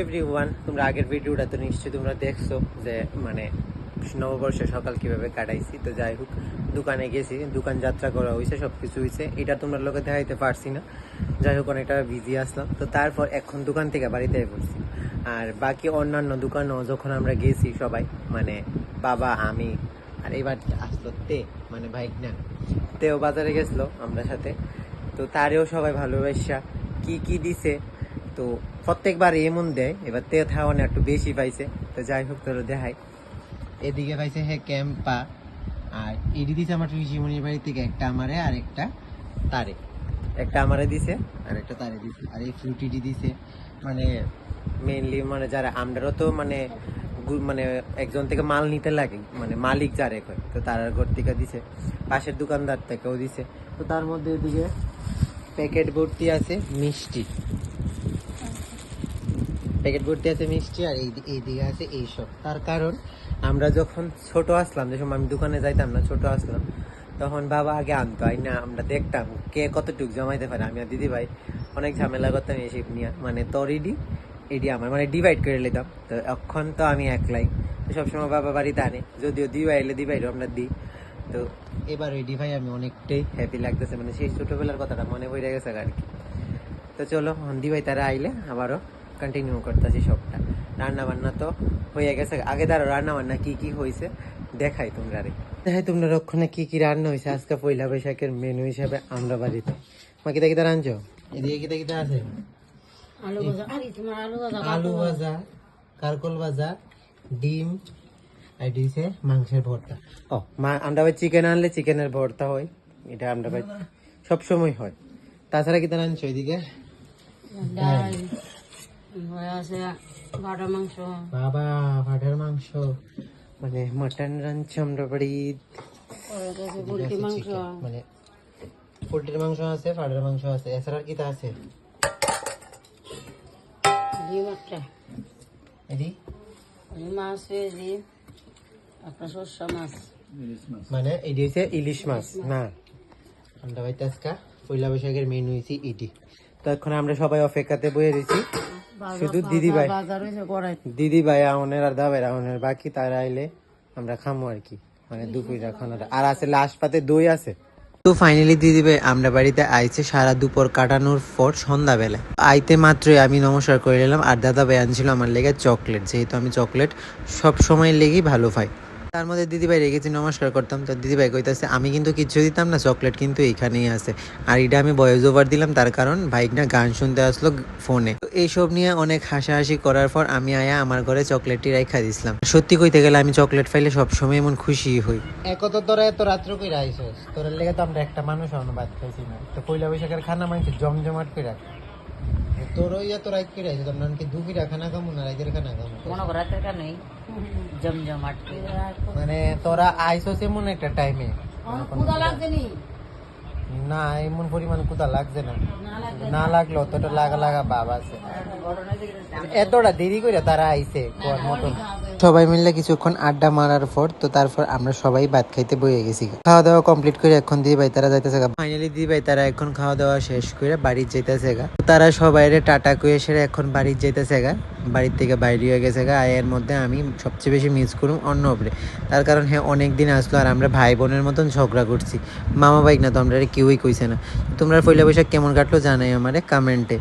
Everyone, তোমরা আগের ভিডিওটা তো নিশ্চয়ই তোমরা দেখছো যে মানে নববর্ষে সকাল কিভাবে কাটাইছি। তো যাই হোক, দোকানে গেছি, দোকান যাত্রা করা হয়েছে, সব কিছু হয়েছে। এটা তোমরা লোকে দেখাইতে পারছি না, যাই হোক অনেকটা বিজি আসলাম। তো তারপর এখন দোকান থেকে বাড়িতে পড়ছি। আর বাকি অন্যান্য দোকানও যখন আমরা গেছি সবাই, মানে বাবা, আমি, আর এবার আসলো মানে ভাই না, তেও বাজারে গেছিলো আমরা সাথে। তো তারেও সবাই ভালোবাসা কি কি দিছে। তো প্রত্যেকবার এমন দেয়, এবার তে থাওয়ানো একটু বেশি পাইছে। তো যাই হোক, তোর দেখাই। এদিকে পাইছে হ্যাঁ ক্যাম্পা, আর এডি দিছে আমার ঋষিমণির বাড়ি থেকে একটা আমারে আর একটা তারে। একটা আমারে দিছে আর একটা তারে দিছে। আর এই ফ্রুটিটি দিছে মানে মেইনলি মানে যারা আমরাও তো মানে মানে একজন থেকে মাল নিতে লাগে, মানে মালিক যারে কয়, তো তার ঘর থেকে দিছে, পাশের দোকানদার থেকেও দিছে। তো তার মধ্যে এদিকে প্যাকেট ভর্তি আছে মিষ্টি, প্যাকেট ভর্তি আছে মিষ্টি, আর এইদিকে আছে এইসব। তার কারণ আমরা যখন ছোট আসলাম, যে সময় আমি দোকানে যাইতাম না, ছোট আসলাম, তখন বাবা আগে আনতো, আই না আমরা দেখতাম কে কতটুকু জমাইতে পারে। আমি আর দিদি ভাই অনেক ঝামেলা করতাম এসব নিয়ে, মানে তোর এডি আমার মানে ডিভাইড করে নিতাম। তো এখন তো আমি একলাই, তো সবসময় বাবা বাড়িতে আনে, যদিও দি ভাই এলে দি ভাই আমরা দিই। তো এবার এডি ভাই আমি অনেকটাই হ্যাপি লাগতেছে, মানে সেই ছোটবেলার কথাটা মনে পড়ে গেছে আর কি। তো চলো দি ভাই তারা আইলে আবারও কন্টিনিউ করতেছি সবটা। রান্না বান্না তো হয়ে গেছে আগে, ধরো রান্না বান্না কি কি হয়েছে দেখাই তোমরা রে, দেখাই তোমরা রক্ষণে কি কি রান্না হয়েছে আজকে পয়লা বৈশাখের মেনু হিসাবে আমরা বাড়িতে। মা কিতা কিতা রাঁধছো? এদিকে কিতা কিতা আছে? আলু ভাজা, কারকল ভাজা, ডিম, আর দিছে মাংসের ভর্তা। ও মা, আমরা ভাই চিকেন আনলে চিকেনের ভর্তা হয়, এটা আমরা ভাই সবসময় হয়। তাছাড়া কিতা রাঁধছো এদিকে? বাবা পাঠার মাংস, মানে মটন রাঁধছি আমরা বাড়ি, মানে পোল্ট্রির মাংস আছে, পাঠার মাংস আছে, এছাড়া কিতা আছে? মানে এটি হচ্ছে ইলিশ মাছ না, আমরা ভাই আজকে পয়লা বৈশাখের মেনু হয়েছি ইটি। তো এখন আমরা সবাই অপেক্ষাতে বয়ে রয়েছি, শুধু দিদি ভাই আউনের আর দাবাই আউনের বাকি, তারা আইলে আমরা খামো আর কি, মানে দুপুরের খানাটা। আর আছে লাস্ট পাতে দই আছে। তো ফাইনালি দিদি ভাই আমরা বাড়িতে আইছে সারা দুপুর কাটানোর পর সন্ধ্যাবেলা আইতে মাত্রই আমি নমস্কার করে নিলাম। আর দাদা ভাই আনছিল আমার লেগে চকলেট, যেহেতু আমি চকলেট সব সময় লেগেই ভালো পাই। তার মধ্যে দিদিভাই রেখেছি নমস্কার করতাম, তো দিদিভাই কইতাছে আমি কিন্তু কিচ্ছু দিতাম না, চকলেট কিন্তু এইখানেই আছে। আর এটা আমি ভয়েস ওভার দিলাম, তার কারণ ভাইক না গান শুনতে আসলো ফোনে। তো এইসব নিয়ে অনেক হাসাহাসি করার পর আমি আয়া আমার ঘরে চকলেটটি রাইখা দিছিলাম। সত্যি কইতে গেলে আমি চকলেট পাইলে সবসময় এমন খুশি হই। একত তোরা এত রাত্র কইরা আইছস, তোর লেগে তো আমরা একটা মানুষ অনুবাদ খাইছি না। তো পয়লা বৈশাখের খানা মানে জমজমাট করে রাখ, তোর ওই এত রাত করে আইছো, তোমরা কি দুপুরে খানা খামু না রাতের খানা খামু? মনে কর রাতের খানাই জমজমাট করে রাখ, মানে তোরা আইছস এমন একটা টাইমে ক্ষুধা লাগছে নি না, এমন পরিমাণ ক্ষুধা লাগছে না, না লাগলো অতটা লাগা ভাব আছে। এতটা দেরি করে তারা আইছে মতন। সবাই মিলে কিছুক্ষণ আড্ডা মারার পর তো তারপর আমরা সবাই ভাত খাইতে বইয়ে গেছি। খাওয়া দাওয়া কমপ্লিট করে এখন দিয়ে ভাই তারা যাইতেছে। ফাইনালি দিয়ে ভাই তারা এখন খাওয়া দাওয়া শেষ করে বাড়ির যাইতেছে গা। তারা সবাই টাটা কয়ে সেরে এখন বাড়ির যাইতেছে গা, বাড়ির থেকে বাইরে হয়ে গেছে গা। এর মধ্যে আমি সবচেয়ে বেশি মিস করুম অন্নপ্রে, তার কারণ হ্যাঁ অনেকদিন আসলো আর আমরা ভাই বোনের মতন ঝগড়া করছি। মামা বাইক না তো আমরা কেউই কইছে না। তোমরা পয়লা বৈশাখ কেমন কাটলো জানাই আমারে কমেন্টে।